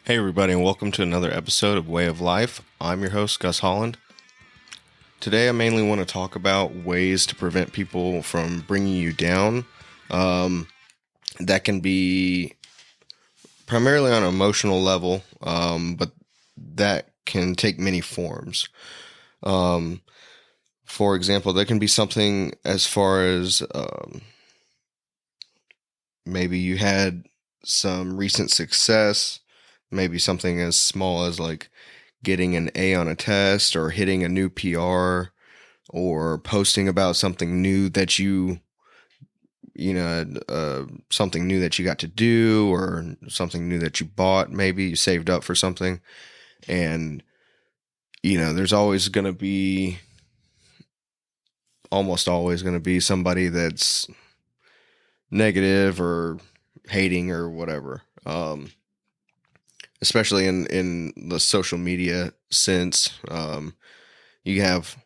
Hey, everybody, and welcome to another episode of Way of Life. I'm your host, Gus Holland. Today, I mainly want to talk about ways to prevent people from bringing you down. That can be primarily on an emotional level, but that can take many forms. For example, there can be something as far as maybe you had some recent success, maybe something as small as like getting an A on a test or hitting a new PR or posting about something new that something new that you got to do or something new that you bought. Maybe you saved up for something, and there's almost always going to be somebody that's negative or hating or whatever. Especially in the social media sense, you have,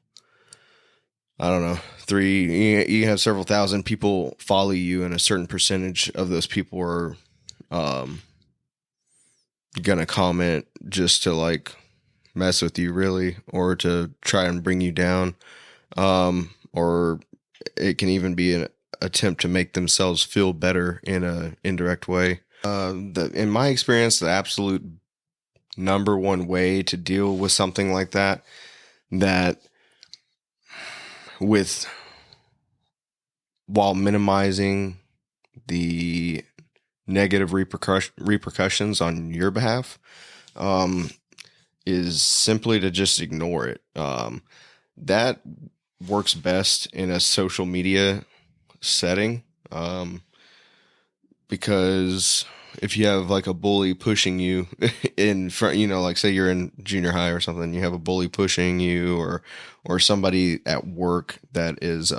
I don't know, you have several thousand people follow you, and a certain percentage of those people are gonna comment just to like mess with you, really, or to try and bring you down, or it can even be an attempt to make themselves feel better in a indirect way. In my experience, the absolute number one way to deal with something like that with while minimizing the negative repercussions on your behalf, is simply to just ignore it. That works best in a social media setting, because if you have like a bully pushing you in front, like say you're in junior high or something, you have a bully pushing you, or somebody at work that is,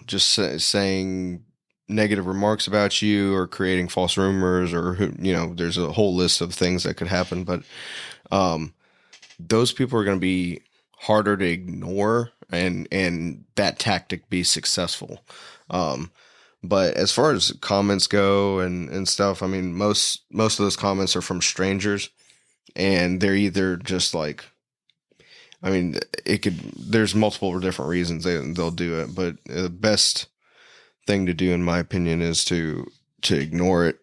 just saying negative remarks about you or creating false rumors, or there's a whole list of things that could happen. But those people are going to be harder to ignore, and that tactic be successful. But as far as comments go and stuff, I mean, most of those comments are from strangers, and they're either just like, I mean, there's multiple different reasons they'll do it, but the best thing to do, in my opinion, is to ignore it.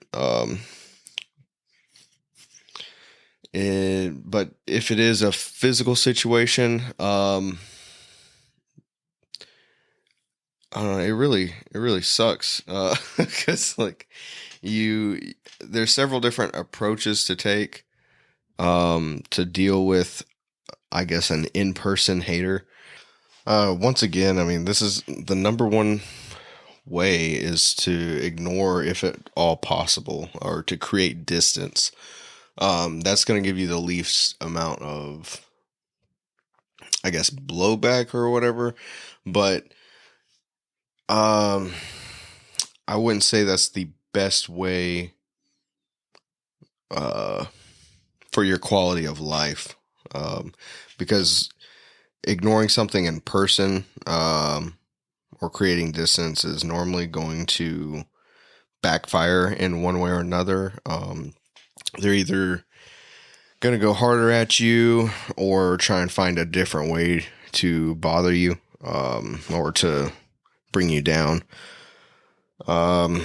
But if it is a physical situation, I don't know, it really sucks, because like there's several different approaches to take, to deal with, I guess, an in-person hater. Once again, I mean, this is the number one way, is to ignore if at all possible, or to create distance. That's going to give you the least amount of, I guess, blowback or whatever, but I wouldn't say that's the best way for your quality of life, because ignoring something in person, or creating distance, is normally going to backfire in one way or another. They're either going to go harder at you, or try and find a different way to bother you, or to bring you down. The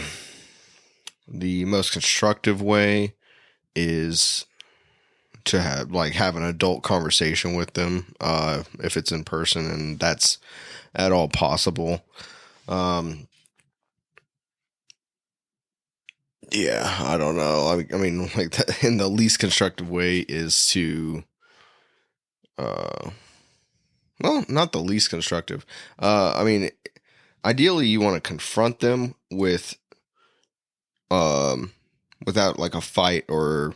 most constructive way is to have an adult conversation with them, if it's in person and that's at all possible. Yeah, I don't know. I mean, like, in the least constructive way is to, well, not the least constructive. I mean, ideally, you want to confront them without like a fight or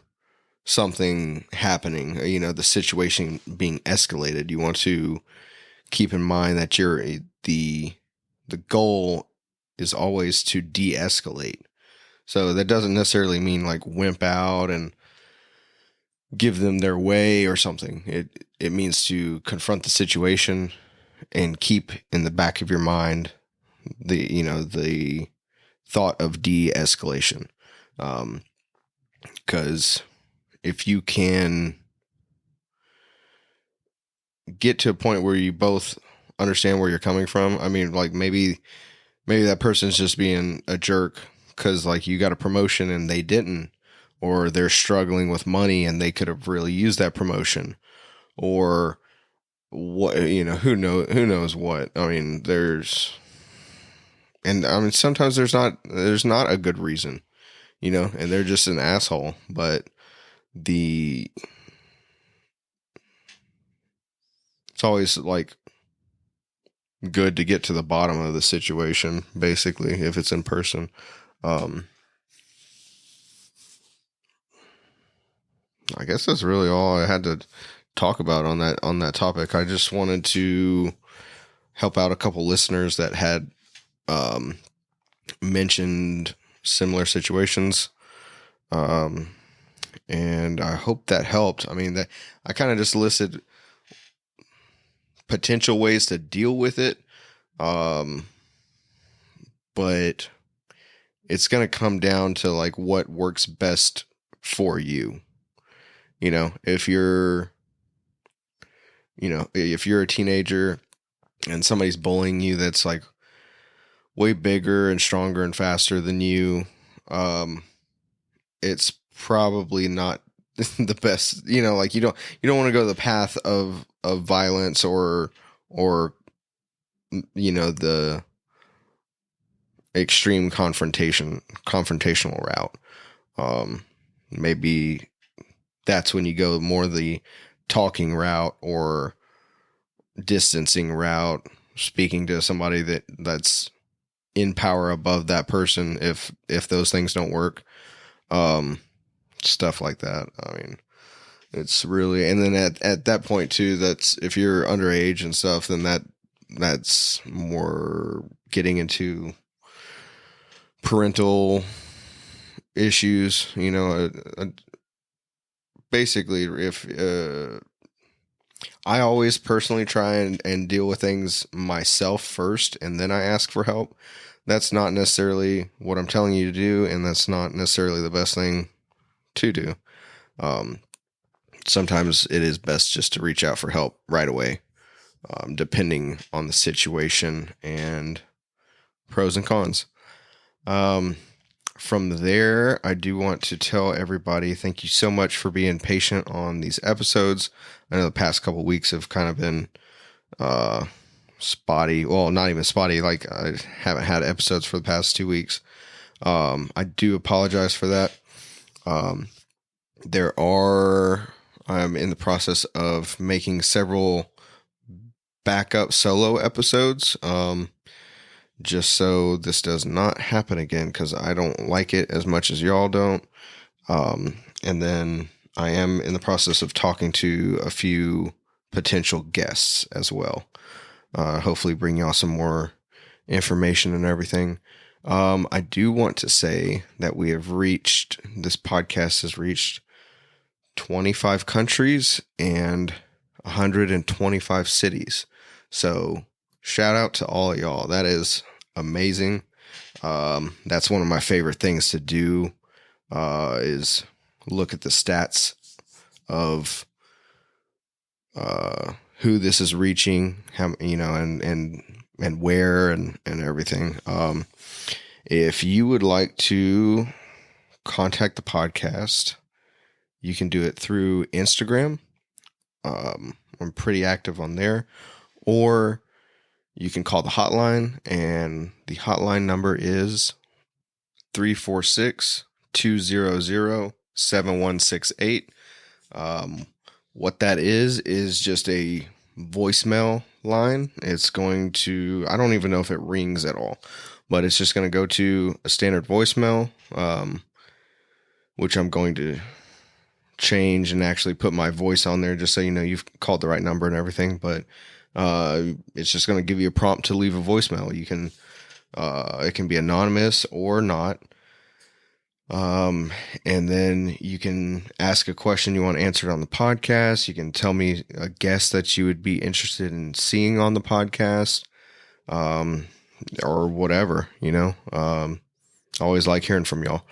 something happening. The situation being escalated. You want to keep in mind that the goal is always to de-escalate. So that doesn't necessarily mean like wimp out and give them their way or something. It means to confront the situation and keep in the back of your mind the thought of de-escalation. because if you can get to a point where you both understand where you're coming from, I mean, like maybe that person's just being a jerk because like you got a promotion and they didn't, or they're struggling with money and they could have really used that promotion, or what, who knows what. I mean, sometimes there's not a good reason, and they're just an asshole, but it's always like good to get to the bottom of the situation, basically, if it's in person. I guess that's really all I had to talk about on that topic. I just wanted to help out a couple listeners that had mentioned similar situations. And I hope that helped. I mean, I kind of just listed potential ways to deal with it. But it's going to come down to like what works best for you. If you're a teenager and somebody's bullying you that's like way bigger and stronger and faster than you, it's probably not the best, like you don't want to go the path of violence or the extreme confrontational route. Maybe that's when you go more the talking route or distancing route, speaking to somebody that's in power above that person if those things don't work. Stuff like that. I mean, it's really, and then at that point too, that's if you're underage and stuff, then that's more getting into parental issues, basically if, I always personally try and deal with things myself first, and then I ask for help. That's not necessarily what I'm telling you to do, and that's not necessarily the best thing to do. Sometimes it is best just to reach out for help right away, depending on the situation and pros and cons. From there, I do want to tell everybody, thank you so much for being patient on these episodes. I know the past couple weeks have kind of been spotty. Well, not even spotty. Like I haven't had episodes for the past 2 weeks. I do apologize for that. I'm in the process of making several backup solo episodes. Just so this does not happen again, because I don't like it as much as y'all don't. And then I am in the process of talking to a few potential guests as well. Hopefully bring y'all some more information and everything. I do want to say that this podcast has reached 25 countries and 125 cities. So shout out to all of y'all. That is amazing. That's one of my favorite things to do, is look at the stats of who this is reaching, how, and where and everything. If you would like to contact the podcast, you can do it through Instagram. I'm pretty active on there, or you can call the hotline, and the hotline number is 346-200-7168. What that is just a voicemail line. It's going to, I don't even know if it rings at all, but it's just going to go to a standard voicemail, which I'm going to change and actually put my voice on there just so you've called the right number and everything. But it's just going to give you a prompt to leave a voicemail. You can, it can be anonymous or not. And then you can ask a question you want answered on the podcast. You can tell me a guest that you would be interested in seeing on the podcast, or whatever, I always like hearing from y'all.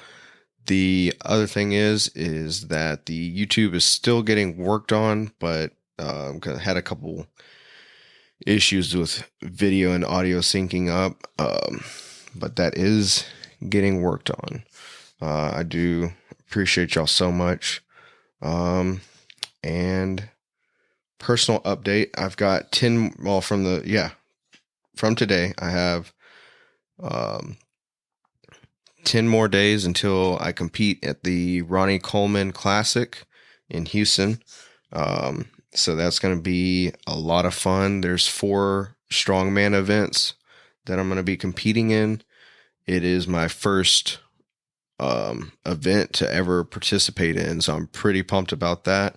The other thing is that the YouTube is still getting worked on, but I had a couple issues with video and audio syncing up, but that is getting worked on. I do appreciate y'all so much. And personal update, I've got 10, well, from today, I have 10 more days until I compete at the Ronnie Coleman Classic in Houston. So that's going to be a lot of fun. There's 4 strongman events that I'm going to be competing in. It is my first event to ever participate in, so I'm pretty pumped about that.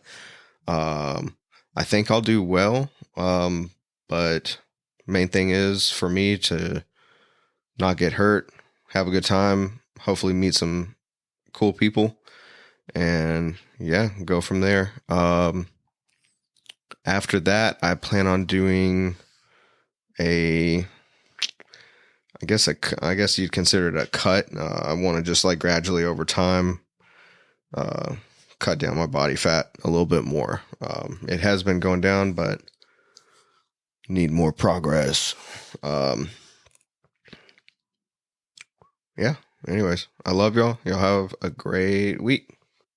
I think I'll do well, but main thing is for me to not get hurt, have a good time, hopefully meet some cool people, and yeah, go from there. After that, I plan on doing I guess you'd consider it a cut. I want to just like gradually over time cut down my body fat a little bit more. It has been going down, but need more progress. Yeah. Anyways, I love y'all. Y'all have a great week.